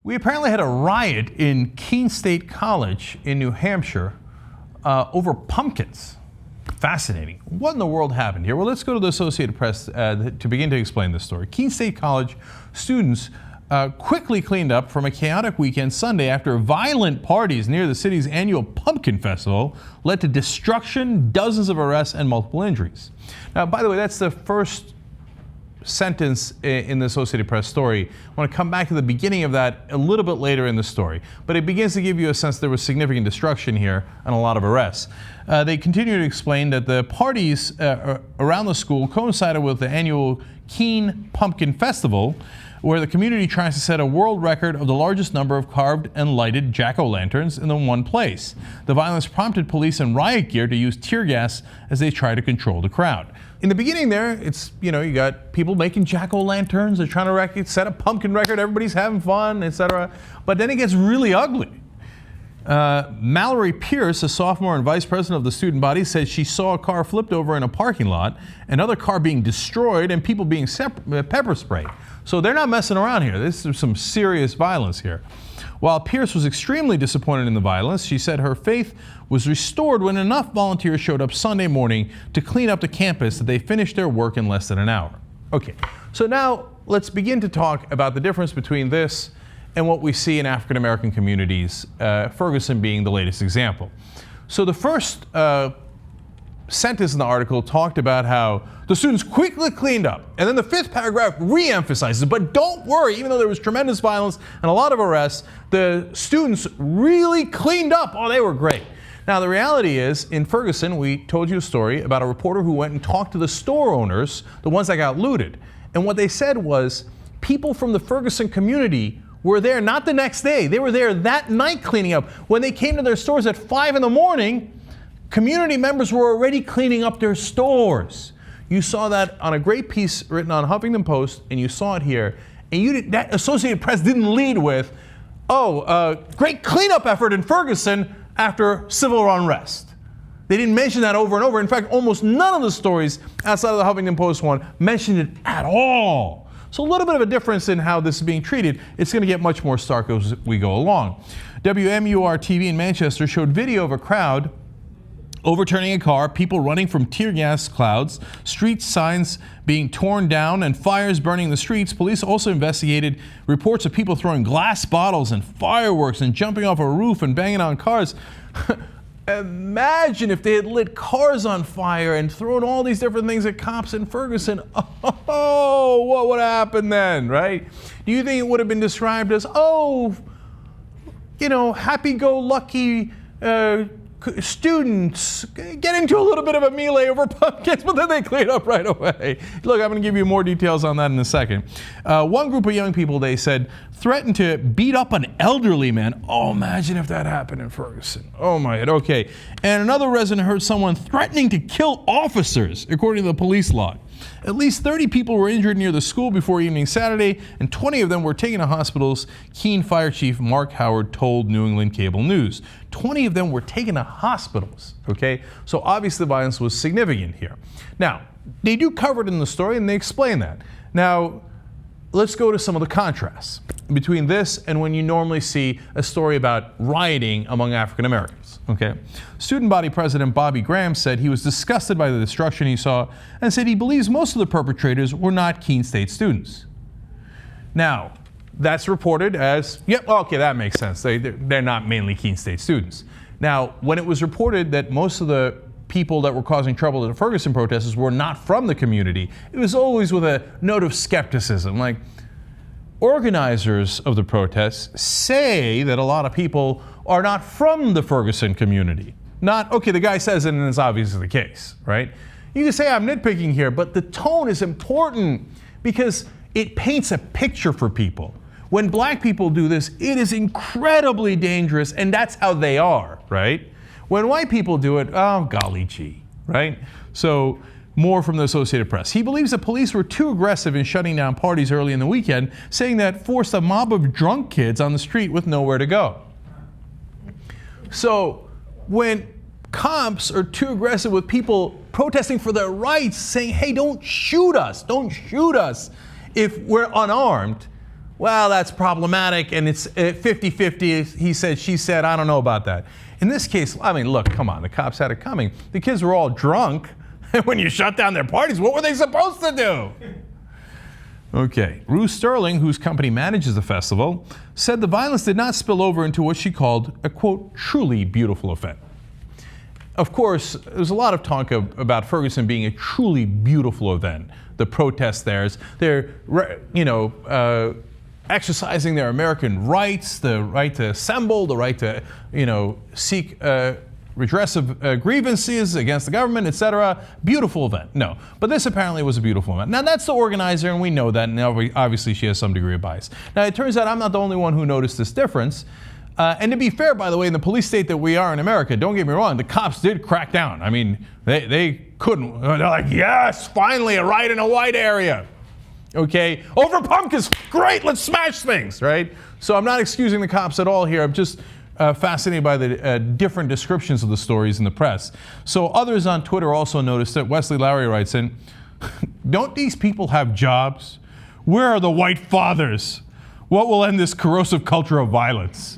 We apparently had a riot in Keene State College in New Hampshire over pumpkins. Fascinating. What in the world happened here? Well, let's go to the Associated Press to begin to explain this story. Keene State College students quickly cleaned up from a chaotic weekend Sunday after violent parties near the city's annual Pumpkin Festival led to destruction, dozens of arrests, and multiple injuries. Now, by the way, that's the first sentence in the Associated Press story. I want to come back to the beginning of that a little bit later in the story, but it begins to give you a sense there was significant destruction here and a lot of arrests. They continue to explain that the parties around the school coincided with the annual Keene Pumpkin Festival, where the community tries to set a world record of the largest number of carved and lighted jack-o'-lanterns in the one place. The violence prompted police in riot gear to use tear gas as they try to control the crowd. In the beginning there, it's, you got people making jack-o'-lanterns, they're trying to set a pumpkin record, everybody's having fun, etc. But then it gets really ugly. Mallory Pearce, a sophomore and vice president of the student body, said she saw a car flipped over in a parking lot, another car being destroyed, and people being pepper sprayed. So they're not messing around here. This is some serious violence here. While Pearce was extremely disappointed in the violence, she said her faith was restored when enough volunteers showed up Sunday morning to clean up the campus that they finished their work in less than an hour. Okay, so now let's begin to talk about the difference between this and what we see in African American communities, Ferguson being the latest example. So the first sentence in the article talked about how the students quickly cleaned up, and then the fifth paragraph re-emphasizes, but don't worry, even though there was tremendous violence and a lot of arrests, the students really cleaned up. Oh, they were great. Now, the reality is, in Ferguson, we told you a story about a reporter who went and talked to the store owners, the ones that got looted. And what they said was, people from the Ferguson community were there not the next day, they were there that night cleaning up. When they came to their stores at 5 in the morning, community members were already cleaning up their stores. You saw that on a great piece written on Huffington Post, and you saw it here. And that Associated Press didn't lead with, great cleanup effort in Ferguson after civil unrest. They didn't mention that over and over. In fact, almost none of the stories outside of the Huffington Post one mentioned it at all. So a little bit of a difference in how this is being treated. It's going to get much more stark as we go along. WMUR-TV in Manchester showed video of a crowd overturning a car, people running from tear gas clouds, street signs being torn down, and fires burning the streets. Police also investigated reports of people throwing glass bottles and fireworks and jumping off a roof and banging on cars. Imagine if they had lit cars on fire and thrown all these different things at cops in Ferguson. Oh, what would happen then, right? Do you think it would have been described as, happy-go-lucky students get into a little bit of a melee over pumpkins, but then they clean up right away. Look, I'm going to give you more details on that in a second. One group of young people, they said, threatened to beat up an elderly man. Oh, imagine if that happened in Ferguson. Oh my God, okay. And another resident heard someone threatening to kill officers, according to the police log. At least 30 people were injured near the school before evening Saturday, and 20 of them were taken to hospitals, Keene Fire Chief Mark Howard told New England Cable News. 20 of them were taken to hospitals, okay? So obviously the violence was significant here. Now, they do cover it in the story, and they explain that. Now, let's go to some of the contrasts between this and when you normally see a story about rioting among African Americans, okay? Student body president Bobby Graham said he was disgusted by the destruction he saw and said he believes most of the perpetrators were not Keene State students. Now, that's reported as, okay, that makes sense. They're not mainly Keene State students. Now, when it was reported that most of the people that were causing trouble at the Ferguson protesters were not from the community, it was always with a note of skepticism. Like, organizers of the protests say that a lot of people are not from the Ferguson community. Not, okay, the guy says it and it's obviously the case, right? You can say I'm nitpicking here, but the tone is important because it paints a picture for people. When black people do this, it is incredibly dangerous, and that's how they are, right? When white people do it, oh, golly gee, right? So, more from the Associated Press. He believes the police were too aggressive in shutting down parties early in the weekend, saying that forced a mob of drunk kids on the street with nowhere to go. So, when cops are too aggressive with people protesting for their rights, saying, hey, don't shoot us if we're unarmed, well, that's problematic, and it's 50-50, he said, she said, I don't know about that. In this case, I mean, look, come on, the cops had it coming. The kids were all drunk, and when you shut down their parties, what were they supposed to do? Okay, Ruth Sterling, whose company manages the festival, said the violence did not spill over into what she called a, quote, truly beautiful event. Of course, there's a lot of talk about Ferguson being a truly beautiful event. The protests they're exercising their American rights, the right to assemble, the right to, seek redress of grievances against the government, etc. Beautiful event. No, but this apparently was a beautiful event. Now that's the organizer, and we know that, and obviously she has some degree of bias. Now it turns out I'm not the only one who noticed this difference. And to be fair, by the way, in the police state that we are in America, don't get me wrong, the cops did crack down. I mean, they couldn't. They're like, yes, finally a riot in a white area. Okay, over pumpkins, great, let's smash things, right? So I'm not excusing the cops at all here. I'm just fascinated by the different descriptions of the stories in the press. So others on Twitter also noticed that Wesley Lowry writes in, don't these people have jobs? Where are the white fathers? What will end this corrosive culture of violence?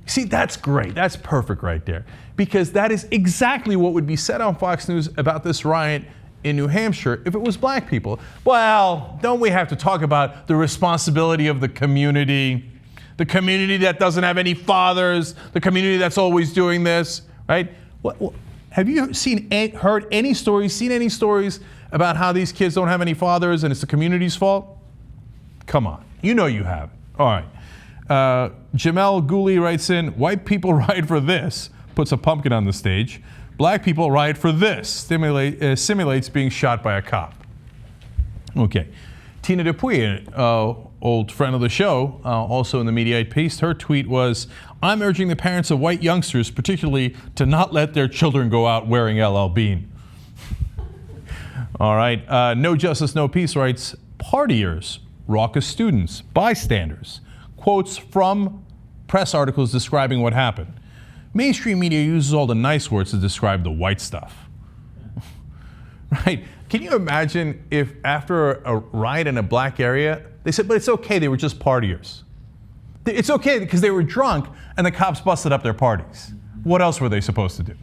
See, that's great. That's perfect right there. Because that is exactly what would be said on Fox News about this riot in New Hampshire if it was black people. Well, don't we have to talk about the responsibility of the community that doesn't have any fathers, the community that's always doing this, right? Have you heard any stories, seen any stories about how these kids don't have any fathers and it's the community's fault? Come on, you know you have. All right. Jamel Gooley writes in, white people riot for this, puts a pumpkin on the stage. Black people riot for this, simulates being shot by a cop. Okay. Tina Dupuy, old friend of the show, also in the Mediaite piece, her tweet was, I'm urging the parents of white youngsters particularly to not let their children go out wearing LL Bean. All right. No Justice, No Peace writes, partiers, raucous students, bystanders. Quotes from press articles describing what happened. Mainstream media uses all the nice words to describe the white stuff. Right? Can you imagine if after a riot in a black area, they said, but it's okay, they were just partiers. It's okay because they were drunk and the cops busted up their parties. What else were they supposed to do?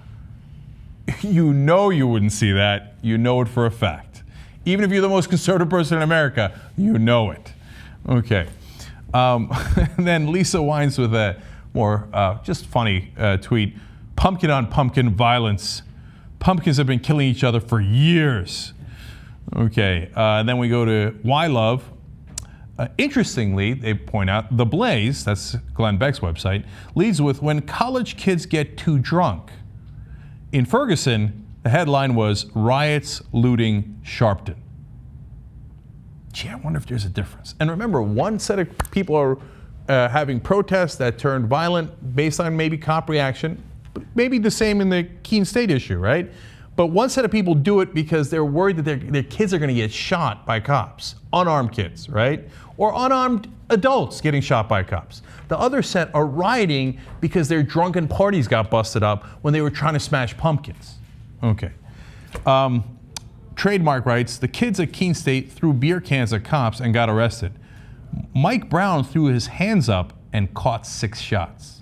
You know you wouldn't see that. You know it for a fact. Even if you're the most conservative person in America, you know it. Okay. And then Lisa Wines with a more just funny tweet. Pumpkin on pumpkin violence. Pumpkins have been killing each other for years. Okay, and then we go to Why Love. Interestingly, they point out, The Blaze, that's Glenn Beck's website, leads with when college kids get too drunk. In Ferguson, the headline was Riots Looting Sharpton. Gee, I wonder if there's a difference. And remember, one set of people are having protests that turned violent based on maybe cop reaction, maybe the same in the Keene State issue, right? But one set of people do it because they're worried that their kids are going to get shot by cops, unarmed kids, right? Or unarmed adults getting shot by cops. The other set are rioting because their drunken parties got busted up when they were trying to smash pumpkins. Okay. Trademark writes, the kids at Keene State threw beer cans at cops and got arrested. Mike Brown threw his hands up and caught 6 shots.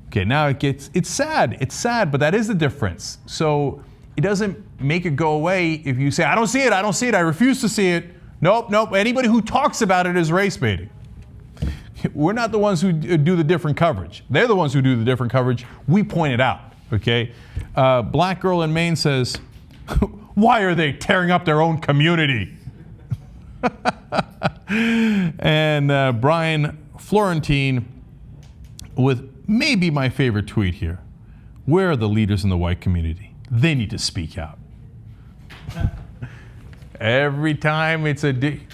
Okay, now it's sad, but that is the difference. So it doesn't make it go away if you say, I don't see it, I refuse to see it. Nope, anybody who talks about it is race baiting. We're not the ones who do the different coverage. They're the ones who do the different coverage. We point it out, okay? Black Girl in Maine says, why are they tearing up their own community? And Brian Florentine with maybe my favorite tweet here. Where are the leaders in the white community? They need to speak out. Every time it's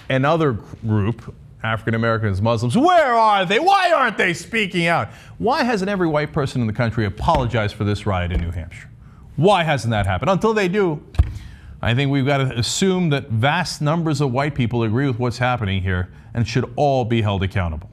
another group, African Americans, Muslims, where are they? Why aren't they speaking out? Why hasn't every white person in the country apologized for this riot in New Hampshire? Why hasn't that happened? Until they do, I think we've got to assume that vast numbers of white people agree with what's happening here and should all be held accountable.